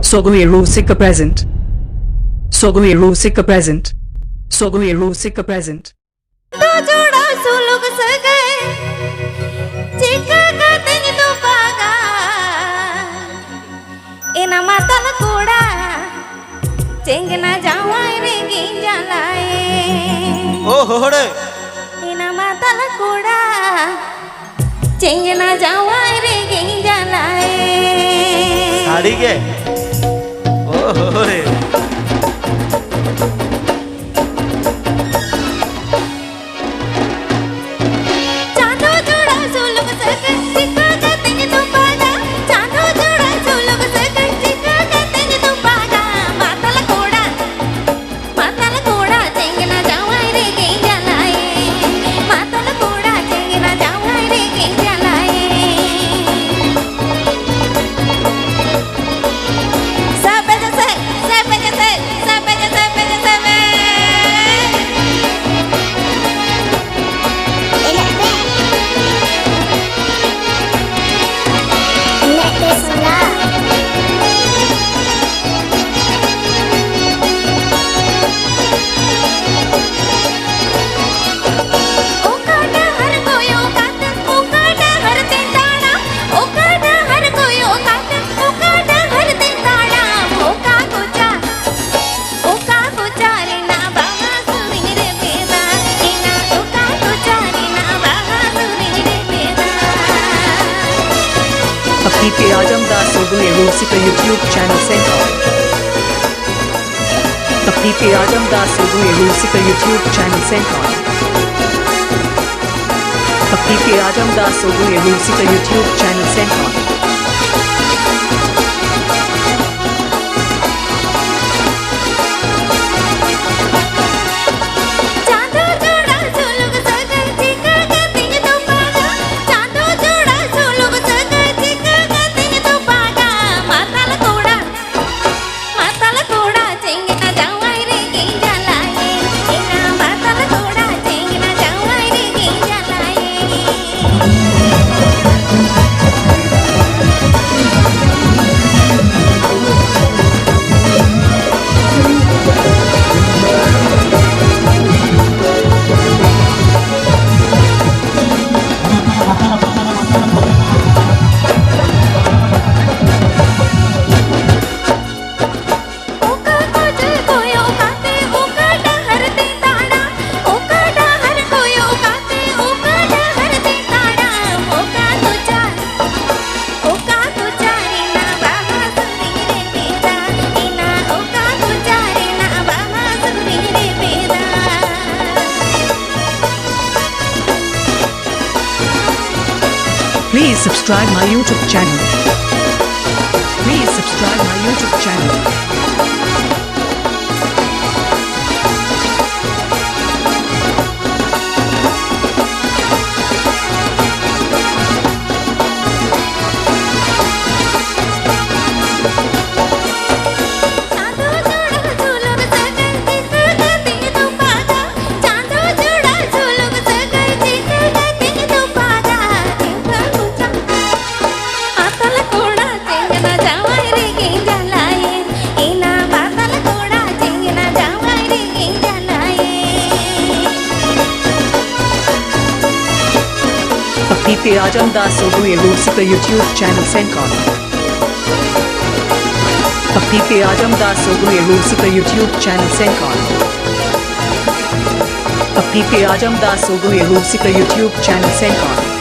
Sogomiru Sika present. Sogomiru Sika present. Sogomiru Sika present. दो जोड़ा सुलग सके चिका का तेज तो पागा इना मातल कोड़ा चेंग ना जावाई रे गिंजा लाए ओ होड़े इना मातल कोड़ा चेंग ना जावाई रे गिंजा लाए साड़ी के ओ होड़े PK Ajamdas Sogomiru Sika YouTube channel sent on. The PK Ajamdas Sogomiru Sika YouTube channel sent on. The PK Ajamdas Sogomiru Sika YouTube channel sent on. Please subscribe my YouTube channel. Please subscribe my YouTube channel. PK Ajamdas Sogomiru Sika YouTube channel sent on. The PK Ajamdas Sogomiru Sika YouTube channel sent on. The PK Ajamdas Sogomiru Sika YouTube channel sent on.